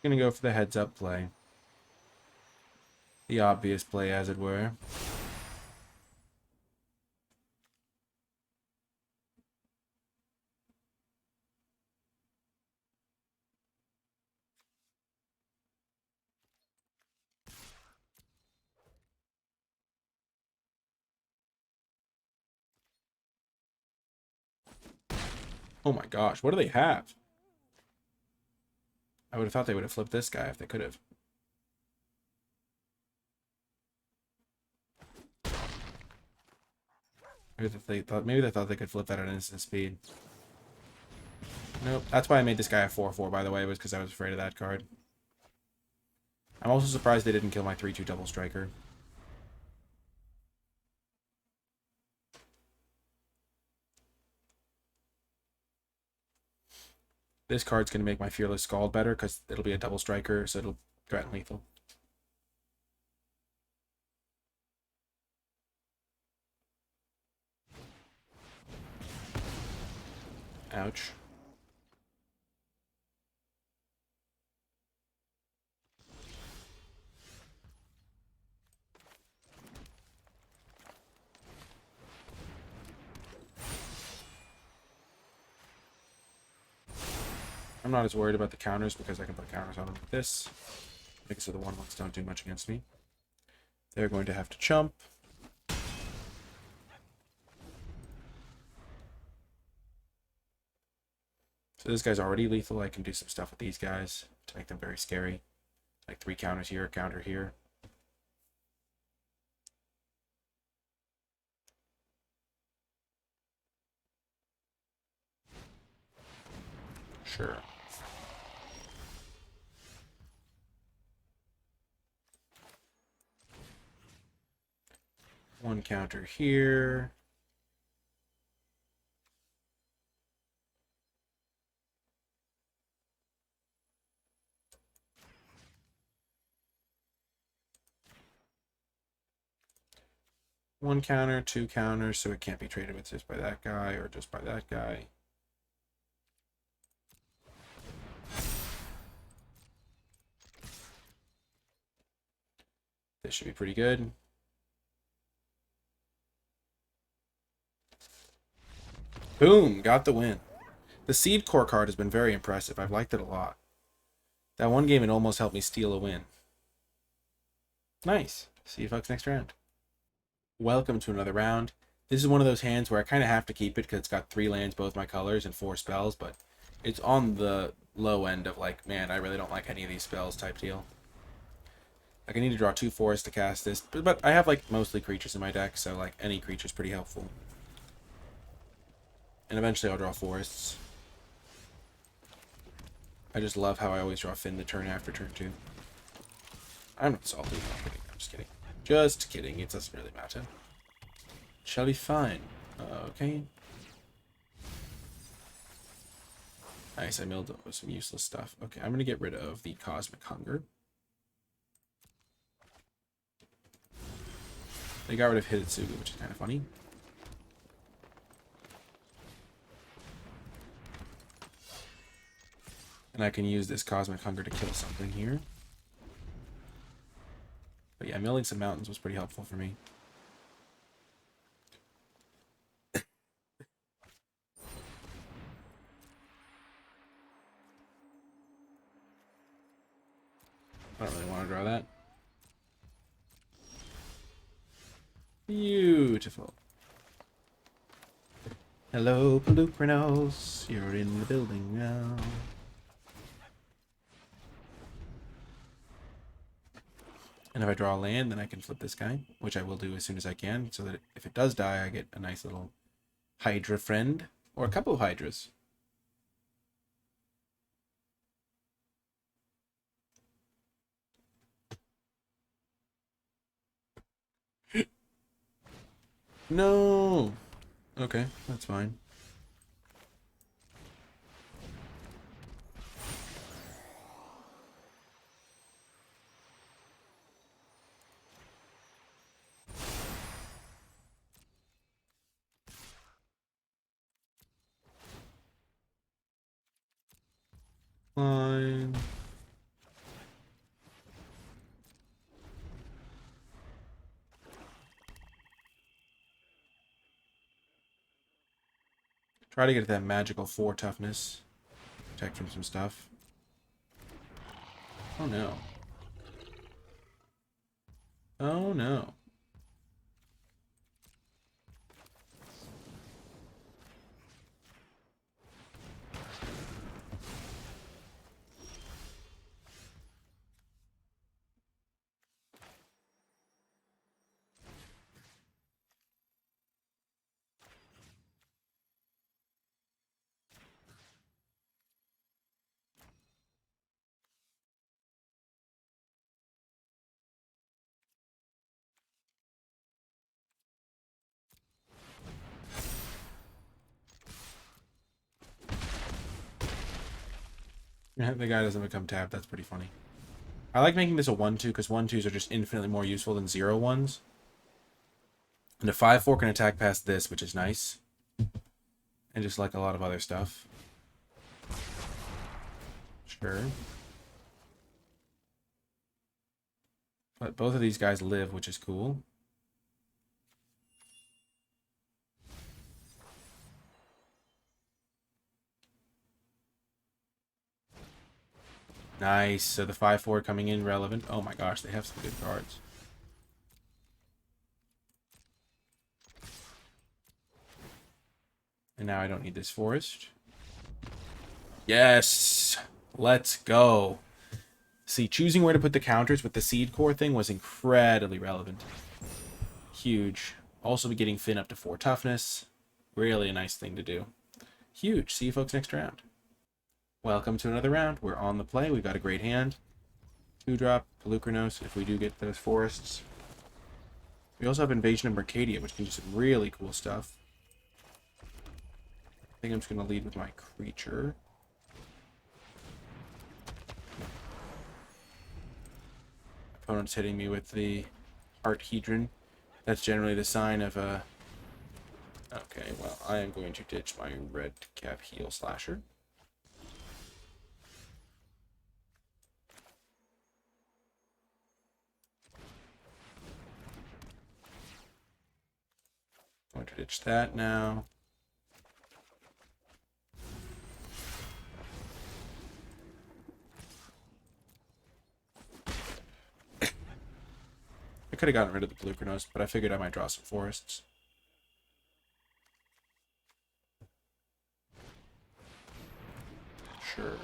Gonna go for the heads up play. The obvious play, as it were. Oh my gosh, what do they have? I would have thought they would have flipped this guy if they could have. Maybe they thought they could flip that at instant speed. Nope. That's why I made this guy a 4/4, by the way, was because I was afraid of that card. I'm also surprised they didn't kill my 3/2 double striker. This card's going to make my Fearless Scald better because it'll be a double striker, so it'll threaten lethal. Ouch. I'm not as worried about the counters because I can put counters on them with this. Because so the 1/1s don't do much against me. They're going to have to chump. So this guy's already lethal. I can do some stuff with these guys to make them very scary. Like 3 counters here, a counter here. Sure. One counter here. One counter, 2 counters, so it can't be traded with just by that guy or just by that guy. This should be pretty good. Boom, got the win. The Seed Core card has been very impressive. I've liked it a lot. That one game, it almost helped me steal a win. Nice. See you folks next round. Welcome to another round. This is one of those hands where I kind of have to keep it because it's got 3 lands, both my colors, and 4 spells, but it's on the low end of like, man, I really don't like any of these spells type deal. Like, I need to draw 2 forests to cast this, but I have like mostly creatures in my deck, so like any creature's pretty helpful. And eventually I'll draw forests. I just love how I always draw Finn the turn after turn 2. I'm not salty. I'm kidding. I'm just kidding. Just kidding. It doesn't really matter. Shall be fine. Okay. Nice. I milled up with some useless stuff. Okay, I'm going to get rid of the Cosmic Hunger. They got rid of Hitotsugu, which is kind of funny. And I can use this Cosmic Hunger to kill something here. But yeah, milling some mountains was pretty helpful for me. I don't really want to draw that. Beautiful. Hello, Peluprinos. You're in the building now. And if I draw a land, then I can flip this guy, which I will do as soon as I can, so that if it does die, I get a nice little Hydra friend, or a couple of Hydras. No! Okay, that's fine. Fine. Try to get that magical 4 toughness. Protect from some stuff. Oh no. Oh no. The guy doesn't become tapped. That's pretty funny. I like making this a 1-2 because 1-2s are just infinitely more useful than 0-1s. And a 5-4 can attack past this, which is nice. And just like a lot of other stuff. Sure. But both of these guys live, which is cool. Nice. So the 5-4 coming in relevant. Oh my gosh, they have some good cards. And now I don't need this forest. Yes! Let's go. See, choosing where to put the counters with the seed core thing was incredibly relevant. Huge. Also be getting Finn up to 4 toughness. Really a nice thing to do. Huge. See you folks next round. Welcome to another round. We're on the play. We've got a great hand. 2-drop, Pelucranos, if we do get those forests. We also have Invasion of Mercadia, which can do some really cool stuff. I think I'm just going to lead with my creature. Opponent's hitting me with the Arthedron. That's generally the sign of a... Okay, well, I am going to ditch my red cap heel slasher. Going to ditch that now. I could have gotten rid of the Pelucranos, but I figured I might draw some forests. Sure.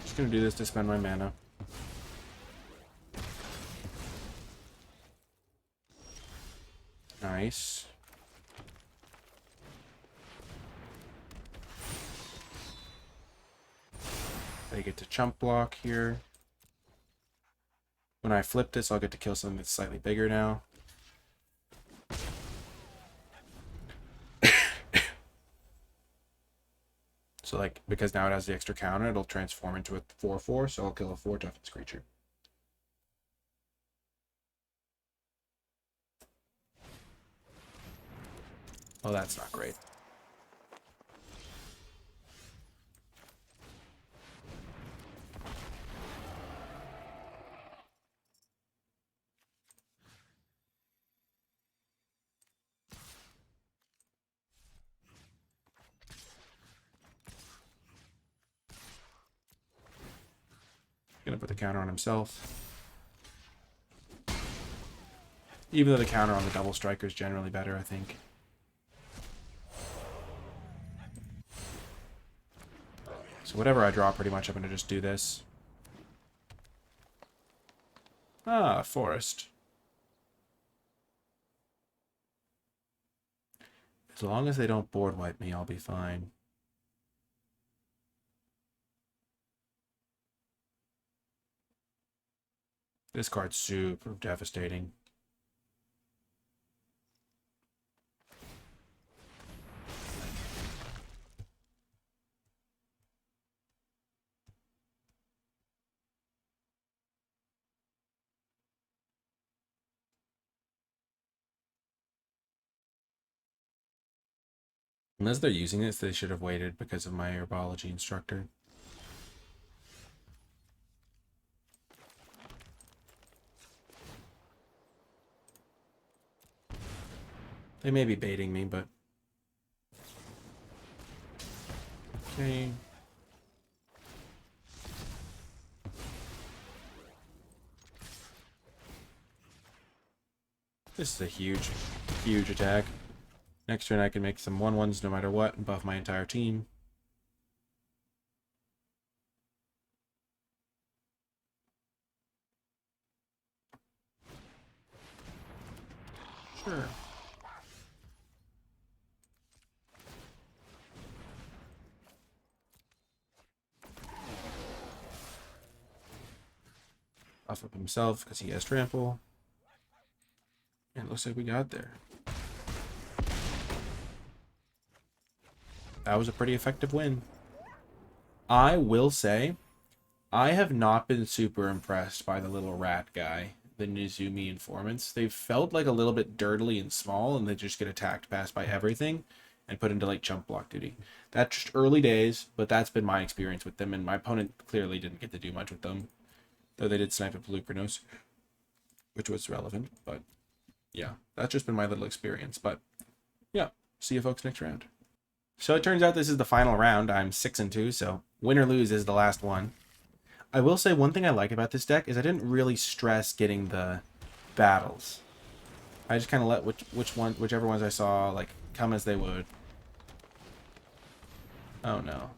Just gonna do this to spend my mana. Nice. I get to chump block here. When I flip this, I'll get to kill something that's slightly bigger now. So, like, because now it has the extra counter, it'll transform into a 4-4, so I'll kill a 4 toughness creature. Well, that's not great. Gonna put the counter on himself. Even though the counter on the double striker is generally better, I think. So whatever I draw, pretty much, I'm gonna just do this. Ah, forest. As long as they don't board wipe me, I'll be fine. This card's super devastating. Unless they're using this, they should have waited because of my herbology instructor. They may be baiting me, but... Okay. This is a huge, huge attack. Next turn I can make some 1/1s no matter what and buff my entire team. Sure. Buff up himself because he has trample. And it looks like we got there. That was a pretty effective win. I will say, I have not been super impressed by the little rat guy, the Nizumi informants. They've felt like a little bit dirtily and small, and they just get attacked past by everything and put into like chump block duty. That's just early days, but that's been my experience with them, and my opponent clearly didn't get to do much with them. Though they did snipe at Pelucranos, which was relevant, but yeah, that's just been my little experience. But yeah, see you folks next round. So it turns out this is the final round. I'm 6-2, so win or lose is the last one. I will say one thing I like about this deck is I didn't really stress getting the battles. I just kind of let whichever ones I saw like come as they would. Oh no.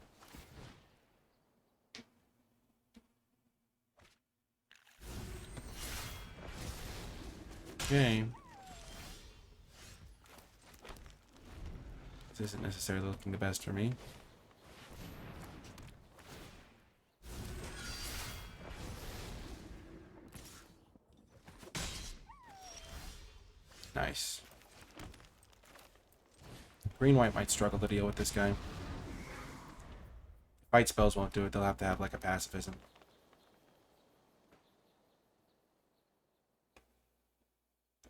Okay. This isn't necessarily looking the best for me. Nice. Green-white might struggle to deal with this guy. Fight spells won't do it. They'll have to have like a pacifism.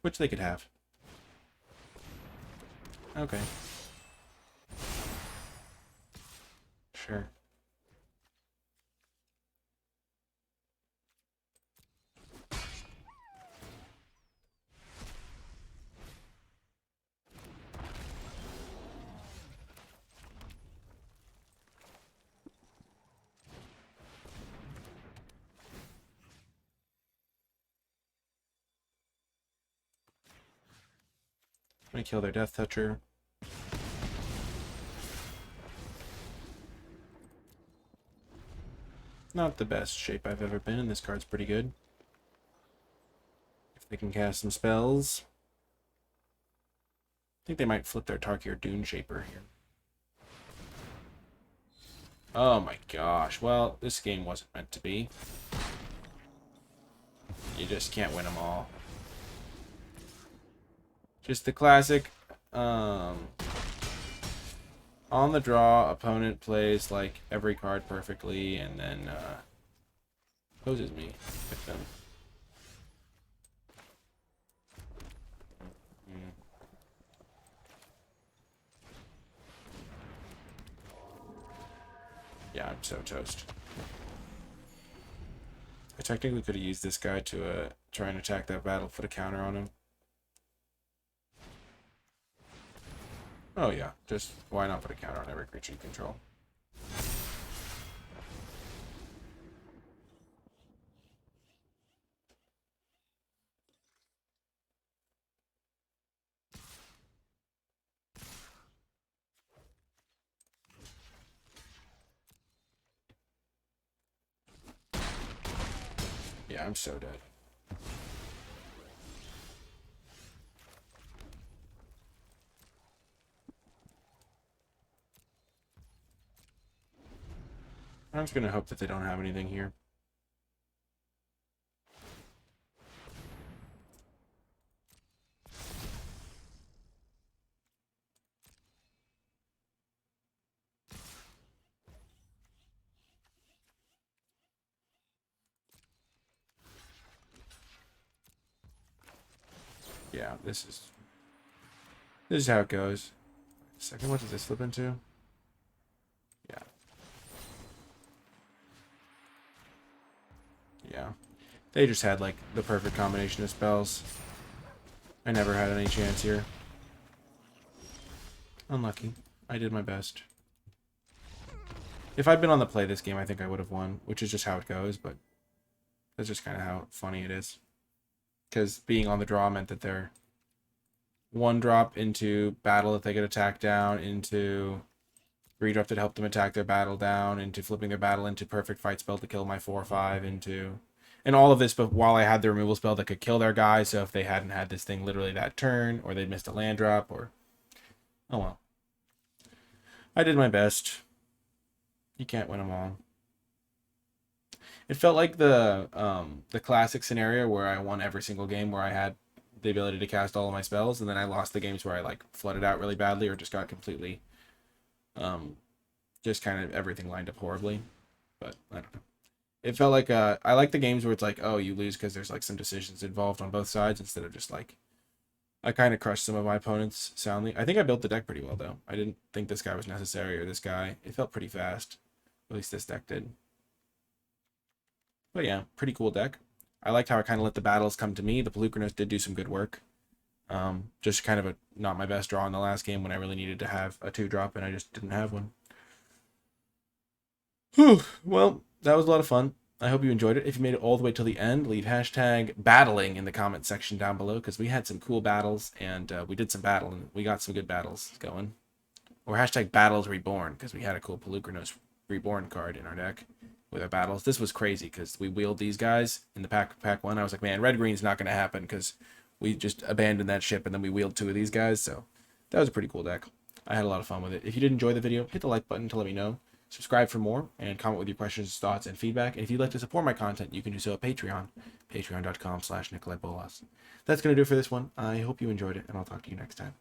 Which they could have. Okay. Sure. I'm gonna kill their Death Toucher. Not the best shape I've ever been in. This card's pretty good. If they can cast some spells. I think they might flip their Tarkir Dune Shaper here. Oh my gosh. Well, this game wasn't meant to be. You just can't win them all. Just the classic, on the draw, opponent plays like every card perfectly and then poses me with them. Yeah, I'm so toast. I technically could have used this guy to try and attack that battle, put a counter on him. Oh yeah, just why not put a counter on every creature you control? Yeah, I'm so dead. I'm just gonna hope that they don't have anything here. Yeah, this is how it goes. Second, what does this flip into? Yeah. Yeah. They just had like the perfect combination of spells. I never had any chance here. Unlucky. I did my best. If I'd been on the play this game, I think I would have won, which is just how it goes, but that's just kind of how funny it is. Because being on the draw meant that their 1 drop into battle if they get attacked down, into 3 drop that help them attack their battle down, into flipping their battle into perfect fight spell to kill my 4/5, into, and all of this, but while I had the removal spell that could kill their guys. So if they hadn't had this thing literally that turn, or they'd missed a land drop, or, oh well, I did my best. You can't win them all. It felt like the classic scenario where I won every single game where I had the ability to cast all of my spells, and then I lost the games where I like flooded out really badly or just got completely just kind of everything lined up horribly. But I don't know. It felt like I like the games where it's like, oh, you lose because there's like some decisions involved on both sides instead of just like, I kind of crushed some of my opponents soundly. I think I built the deck pretty well though. I didn't think this guy was necessary or this guy. It felt pretty fast. At least this deck did. But yeah, pretty cool deck. I liked how I kind of let the battles come to me. The Pelucranos did do some good work. Just kind of a not my best draw in the last game when I really needed to have a 2-drop and I just didn't have one. Whew. Well, that was a lot of fun. I hope you enjoyed it. If you made it all the way till the end, leave hashtag battling in the comment section down below because we had some cool battles and we did some battling. We got some good battles going. Or hashtag battles reborn because we had a cool Pelucranos reborn card in our deck with our battles. This was crazy because we wheeled these guys in the pack 1. I was like, man, red green's not going to happen because we just abandoned that ship and then we wheeled 2 of these guys. So that was a pretty cool deck. I had a lot of fun with it. If you did enjoy the video, hit the like button to let me know. Subscribe for more and comment with your questions, thoughts, and feedback. And if you'd like to support my content, you can do so at Patreon, patreon.com/NicolaiBolas. That's going to do it for this one. I hope you enjoyed it, and I'll talk to you next time.